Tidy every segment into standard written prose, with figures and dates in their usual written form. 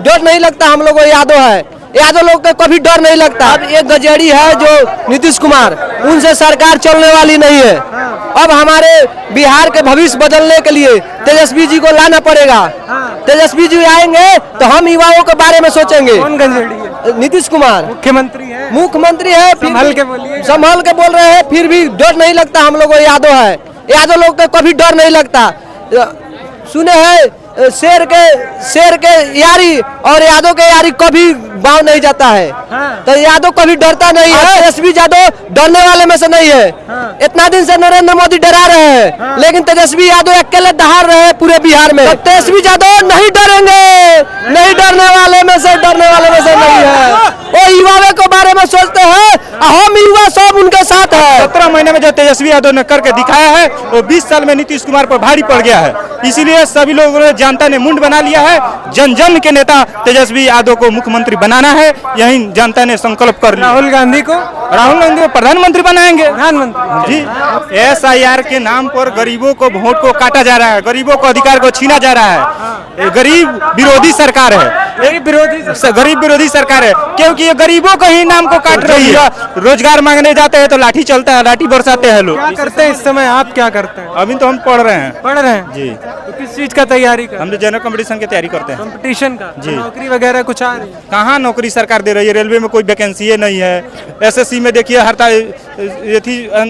डर नहीं लगता हम लोग को। यादव है, यादव लोग को कभी डर नहीं लगता। अब एक गजेड़ी है जो नीतीश कुमार, उनसे सरकार चलने वाली नहीं है। अब हमारे बिहार के भविष्य बदलने के लिए तेजस्वी जी को लाना पड़ेगा। तेजस्वी जी आएंगे तो हम युवाओं के बारे में सोचेंगे। कौन गजेड़ी है? नीतीश कुमार मुख्यमंत्री है। संभल के बोलिए। संभल के बोल रहे हैं, फिर भी डर नहीं लगता हम लोग को। यादव है, यादव लोग को कभी डर नहीं लगता। सुने हैं शेर के यारी और यादव के यारी कभी बाव नहीं जाता है। तो यादव कभी डरता नहीं है। तेजस्वी यादव डरने वाले में से नहीं है। इतना दिन से नरेंद्र मोदी डरा रहे हैं, लेकिन तेजस्वी यादव अकेले दहाड़ रहे हैं पूरे बिहार में। तो तेजस्वी यादव नहीं डरेंगे, नहीं डरने वाले में से नहीं है। वो युवाओं के बारे में सोचते हैं, हम युवा सब उनके साथ है। 17 महीने में जो तेजस्वी यादव ने करके दिखाया है वो 20 साल में नीतीश कुमार पर भारी पड़ गया है। इसीलिए सभी लोगों ने, जनता ने मुंड बना लिया है। जन जन के नेता तेजस्वी यादव को मुख्यमंत्री बनाना है, यही जनता ने संकल्प कर लिया। राहुल गांधी को प्रधानमंत्री बनाएंगे। प्रधानमंत्री जी। SIR के नाम पर गरीबों को वोट को काटा जा रहा है, गरीबों को अधिकार को छीना जा रहा है। गरीब विरोधी सरकार है, गरीब विरोधी सरकार है, क्योंकि ये गरीबों का ही नाम को काट रही है। रोजगार मांगने जाते हैं तो लाठी चलता है, लाठी बरसाते हैं लोग। क्या करते हैं इस समय? आप क्या करते हैं? अभी तो हम पढ़ रहे हैं जी। तो किस चीज का तैयारी कर? हम तो जनरल कंपटीशन की तैयारी करते हैं। कंपटीशन का जी। नौकरी वगैरह कुछ आ रही है? कहाँ नौकरी सरकार दे रही है? रेलवे में कोई वैकेंसी नहीं है। SSC में देखिए हड़ताल,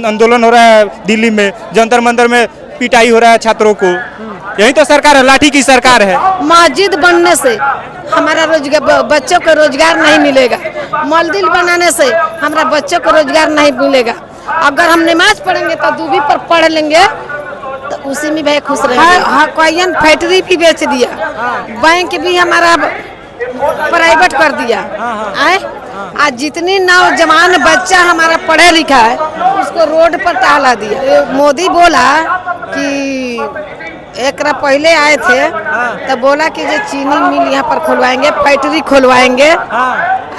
आंदोलन हो रहा है दिल्ली में, जंतर मंतर में पिटाई हो रहा है छात्रों को। यही तो सरकार है, लाठी की सरकार है। मस्जिद बनने से हमारा रोजगार, बच्चों को रोजगार नहीं मिलेगा। मंदिर बनाने से हमारा बच्चों को रोजगार नहीं मिलेगा। अगर हम नमाज पढ़ेंगे तो दूबी पर पढ़ लेंगे तो उसी में भाई खुश रहेंगे। कोई फैक्ट्री भी बेच दिया, बैंक भी हमारा प्राइवेट कर दिया। आज जितनी नौजवान बच्चा हमारा पढ़े लिखा है उसको रोड पर टहला दिया। मोदी बोला कि एक पहले आए थे तो बोला कि जो चीनी मिल यहाँ पर खुलवाएंगे, फैक्ट्री खुलवाएंगे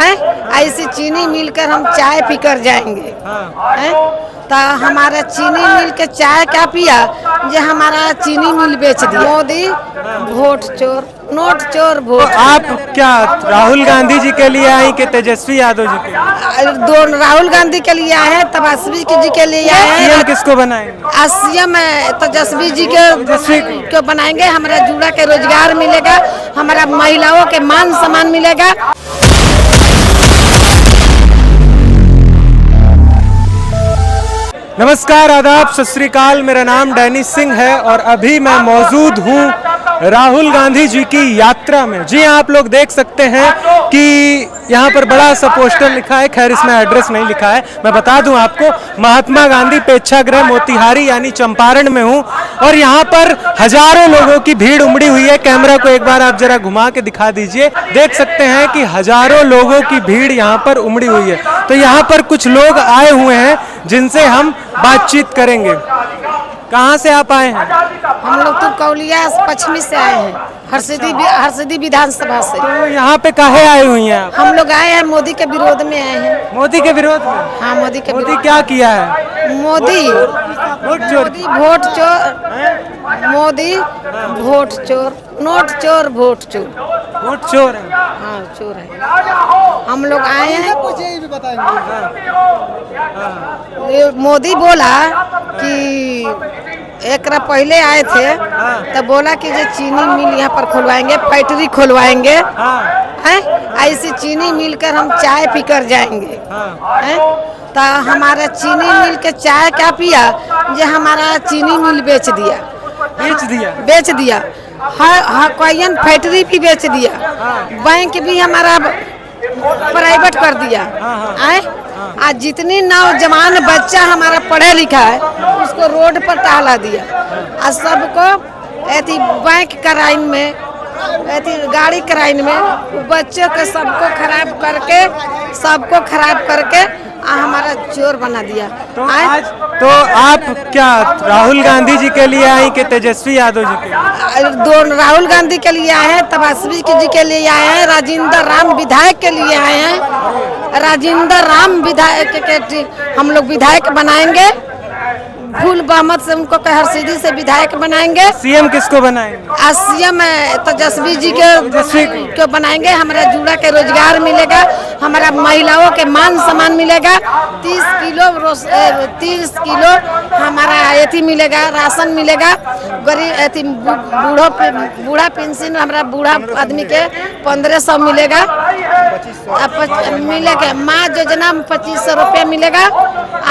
हैं, ऐसे चीनी मिल कर हम चाय पी कर जाएंगे हैं। तो हमारा चीनी मिल के चाय क्या पिया, जो हमारा चीनी मिल बेच दिया। मोदी वोट चोर, नोट चोर, वोट। आप क्या राहुल गांधी जी के लिए आए कि तेजस्वी यादव जी के लिए? दोनों राहुल गांधी के लिए आए हैं, तेजस्वी जी के लिए आए हैं। सीएम किसको बनाएंगे? सीएम तेजस्वी जी को बनाएंगे। हमारा जुड़ा के रोजगार मिलेगा, हमारा महिलाओं के मान सम्मान मिलेगा। नमस्कार, आदाब, सत श्री अकाल। मेरा नाम डैनी सिंह है और अभी मैं मौजूद हूँ राहुल गांधी जी की यात्रा में। जी आप लोग देख सकते हैं कि यहाँ पर बड़ा सा पोस्टर लिखा है, खैर इसमें एड्रेस नहीं लिखा है। मैं बता दूं आपको, महात्मा गांधी प्रेक्षागृह मोतिहारी यानी चंपारण में हूँ और यहाँ पर हजारों लोगों की भीड़ उमड़ी हुई है। कैमरा को एक बार आप जरा घुमा के दिखा दीजिए। देख सकते हैं कि हजारों लोगों की भीड़ यहाँ पर उमड़ी हुई है। तो यहाँ पर कुछ लोग आए हुए हैं जिनसे हम बातचीत करेंगे। कहाँ से आप आए हैं? हम लोग तो कौलिया पश्चिमी से आए हैं, हरसिद्धि विधानसभा से। तो यहाँ पे काहे आए हुई हैं आप? हम लोग आए हैं मोदी के विरोध में आए हैं। मोदी के विरोध में? हाँ, मोदी क्या किया है? मोदी वोट चोर, मोदी वोट चोर, नोट चोर, वोट चोर है। हाँ, चोर है। हम लोग आए हैं, मोदी बोला कि एक पहले आए थे तो बोला कि जो चीनी मिल यहाँ पर खुलवाएंगे, फैक्ट्री खुलवाएंगे हैं, ऐसे चीनी मिल कर हम चाय पी कर जाएंगे हैं। तो हमारा चीनी मिल के चाय क्या पिया, जो हमारा चीनी मिल बेच दिया। कोई फैक्ट्री भी बेच दिया, बैंक भी हमारा प्राइवेट कर दिया। आज जितनी नौजवान बच्चा हमारा पढ़े लिखा है उसको रोड पर टहला दिया। आज सबको ऐसी बैंक कराइन में, ऐसी गाड़ी कराइन में बच्चों के सबको खराब करके हमारा चोर बना दिया। तो आप क्या राहुल गांधी जी के लिए आए कि तेजस्वी यादव जी के लिए? दोनों राहुल गांधी के लिए आए हैं, तेजस्वी जी के लिए आए हैं, राजेंद्र राम विधायक के लिए आए हैं। राजेंद्र राम विधायक के हम लोग विधायक बनाएंगे। फुल बहुमत से उनको हरसिद्धि से विधायक बनाएंगे। सीएम किसको बनाएंगे? आज सीएम तेजस्वी जी को बनाएंगे। हमारा जुड़ा के रोजगार मिलेगा, हमारा महिलाओं के मान सम्मान मिलेगा, 30 किलो हमारा एथी मिलेगा, राशन मिलेगा, गरीब एथी बूढ़ा पेंशन हमारा बूढ़ा आदमी के 1500 मिलेगा, मिलेगा। माँ योजना में 2500 रुपया मिलेगा।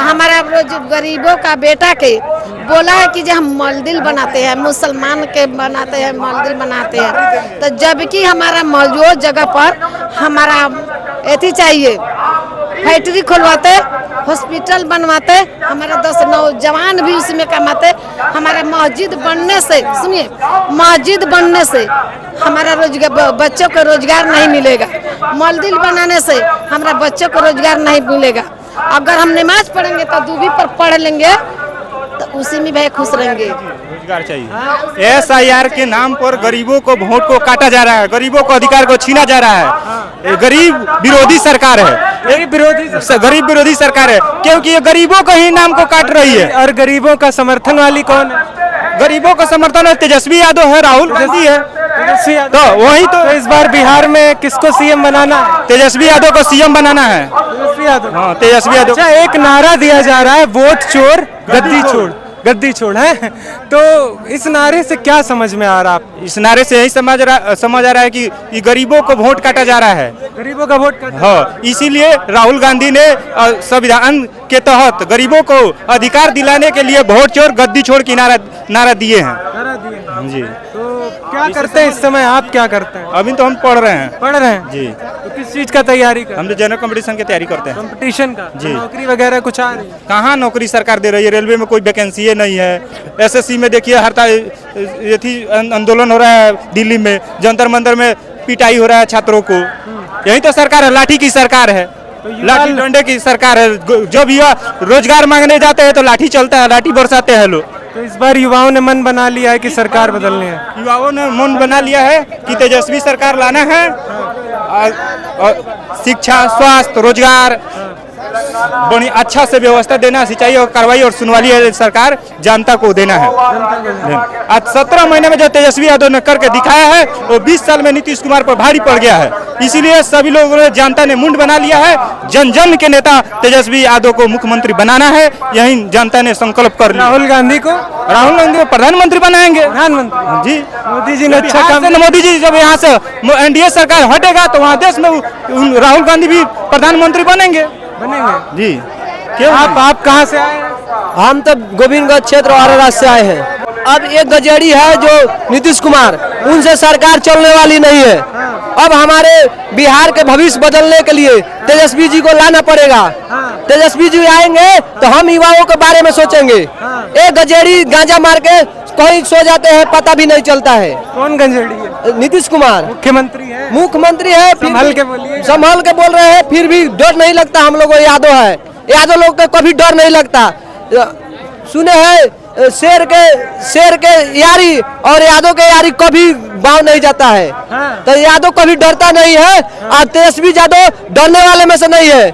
हमारा रोज गरीबों का बेटा के बोला है कि जो हम मंदिर बनाते हैं, मुसलमान के बनाते हैं, मंदिर बनाते हैं, तो जबकि हमारा मौजूद जगह पर हमारा एथी चाहिए, फैक्ट्री खुलवाते, हॉस्पिटल बनवाते, हमारा 10 नौजवान भी उसमें कमाते। हमारा मस्जिद बनने से, सुनिए, मस्जिद बनने से हमारा रोजगार, बच्चों को रोजगार नहीं मिलेगा। मंदिर बनाने से हमारा बच्चों को रोजगार नहीं मिलेगा। अगर हम नमाज पढ़ेंगे तो दूबी पर पढ़ लेंगे तो उसी में भाई खुश रहेंगे। रोजगार चाहिए। SIR के नाम पर गरीबों को वोट को काटा जा रहा है, गरीबों को अधिकार को छीना जा रहा है। ये गरीब विरोधी सरकार है, गरीब विरोधी सरकार है, क्योंकि ये गरीबों का ही नाम को काट रही है। और गरीबों का समर्थन वाली कौन है? गरीबों का समर्थन है तेजस्वी यादव है, राहुल गांधी है। तो वही तो इस बार बिहार में किसको सीएम बनाना है? तेजस्वी यादव को सीएम बनाना है। तेजस्वी यादव। हाँ, तेजस्वी यादव। अच्छा, एक नारा दिया जा रहा है, वोट चोर गद्दी छोड़, गद्दी छोड़ है। तो इस नारे से क्या समझ में आ रहा है? इस नारे से यही समझ आ रहा है कि ये गरीबों को वोट काटा जा रहा है, गरीबों का वोट काटा। हाँ, इसीलिए राहुल गांधी ने संविधान के तहत गरीबों को अधिकार दिलाने के लिए वोट चोर गद्दी छोड़ की नारा दिए हैं। जी, तो क्या करते हैं इस समय? आप क्या करते हैं? अभी तो हम पढ़ रहे हैं। पढ़ रहे हैं जी। तो किस चीज का तैयारी कर? हम तो जनरल कंपटीशन की तैयारी करते हैं। कंपटीशन का? जी। नौकरी वगैरह कुछ आ रही है? कहाँ नौकरी सरकार दे रही है? रेलवे में कोई वैकेंसी नहीं है। SSC में देखिए हड़ताल, ये थी आंदोलन हो रहा है दिल्ली में, जंतर मंतर में पिटाई हो रहा है छात्रों को। यही तो सरकार है, लाठी की सरकार है, लाठी डंडे की सरकार है। जब युवा रोजगार मांगने जाते हैं तो लाठी चलता है, लाठी बरसाते हैं लोग। तो इस बार युवाओं ने मन बना लिया है कि सरकार बदलनी है। युवाओं ने मन बना लिया है कि तेजस्वी सरकार लाना है, और शिक्षा, स्वास्थ्य, रोजगार बड़ी अच्छा से व्यवस्था देना, सिंचाई और कार्रवाई और सुनवाई सरकार जनता को देना है। आज 17 महीने में जो तेजस्वी यादव ने करके दिखाया है वो 20 साल में नीतीश कुमार पर भारी पड़ गया है। इसीलिए सभी लोगों ने, जनता ने मुंड बना लिया है। जन जन के नेता तेजस्वी यादव को मुख्यमंत्री बनाना है, यही जनता ने संकल्प कर लिया। राहुल गांधी को प्रधानमंत्री बनाएंगे। प्रधानमंत्री जी, मोदी जी ने अच्छा काम। मोदी जी जब यहाँ से NDA सरकार हटेगा तो वहाँ देश में राहुल गांधी भी प्रधानमंत्री बनेंगे। जी। क्यों? आप कहाँ से आए हैं? हम तो गोविंदगंज क्षेत्र वाराणसी से आए हैं। अब एक गजेड़ी है जो नीतीश कुमार, उनसे सरकार चलने वाली नहीं है। अब हमारे बिहार के भविष्य बदलने के लिए तेजस्वी जी को लाना पड़ेगा। तेजस्वी जी आएंगे तो हम युवाओं के बारे में सोचेंगे। एक गजेड़ी गांजा मार के कहीं सो जाते हैं, पता भी नहीं चलता है। कौन गंजेड़ी है? नीतीश कुमार मुख्यमंत्री है। मुख्यमंत्री है, संभल के बोलिए। संभल के बोल रहे हैं, फिर भी डर नहीं लगता हम लोगों को। यादव है, यादव लोग को कभी डर नहीं लगता। सुने हैं शेर के यारी और यादव के यारी कभी बाव नहीं जाता है। तो यादव कभी डरता नहीं है, और तेजस्वी यादव डरने वाले में से नहीं है।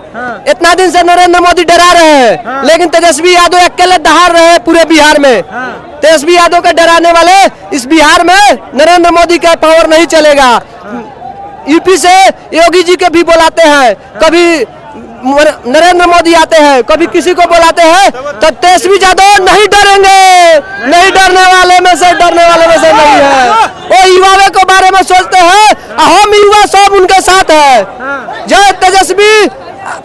इतना दिन से नरेंद्र मोदी डरा रहे हैं, लेकिन तेजस्वी यादव अकेले दहाड़ रहे हैं पूरे बिहार में। तेजस्वी यादव के डराने वाले इस बिहार में नरेंद्र मोदी का पावर नहीं चलेगा। यूपी से योगी जी के भी बुलाते हैं, कभी नरेंद्र मोदी आते हैं, कभी किसी को बुलाते हैं, तो तेजस्वी यादव नहीं डरेंगे। नहीं डरने वाले में से नहीं है। वो युवाओं के बारे में सोचते हैं, हम युवा सब उनके साथ है। जय तेजस्वी,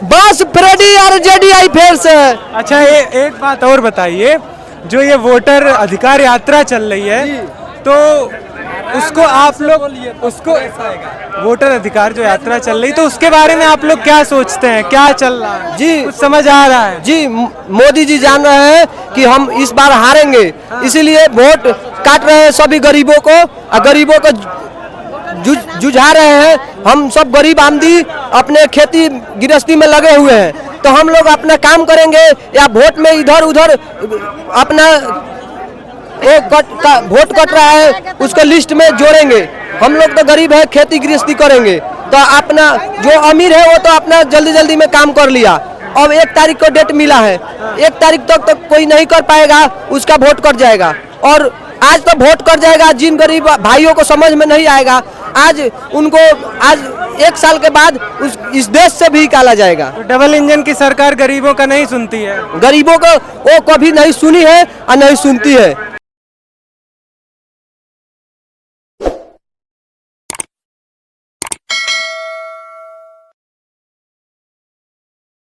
बस फ्रेडी और JDI फेर से। अच्छा, एक बात और बताइए, जो ये वोटर अधिकार यात्रा चल रही है, तो उसको आप लोग, उसको वोटर अधिकार जो यात्रा चल रही, तो उसके बारे में आप लोग क्या सोचते हैं? क्या चल रहा है? जी, कुछ समझ आ रहा है? जी, मोदी जी जान रहे हैं कि हम इस बार हारेंगे, इसीलिए वोट काट रहे हैं सभी गरीबों को, और गरीबों को जुझा रहे हैं। हम सब गरीब आमदी अपने खेती गृहस्थी में लगे हुए हैं, तो हम लोग अपना काम करेंगे या वोट में इधर उधर अपना वोट कट रहा है उसको लिस्ट में जोड़ेंगे। हम लोग तो गरीब है, खेती गृहस्थी करेंगे, तो अपना जो अमीर है वो तो अपना जल्दी जल्दी में काम कर लिया, अब 1 तारीख को डेट मिला है, 1 तारीख तक तो कोई नहीं कर पाएगा, उसका वोट कट जाएगा। और आज तो वोट कट जाएगा, जिन गरीब भाइयों को समझ में नहीं आएगा, आज उनको आज 1 साल के बाद इस देश से भी निकाला जाएगा। तो डबल इंजन की सरकार गरीबों का नहीं सुनती है। गरीबों को वो कभी नहीं सुनी है और नहीं सुनती है।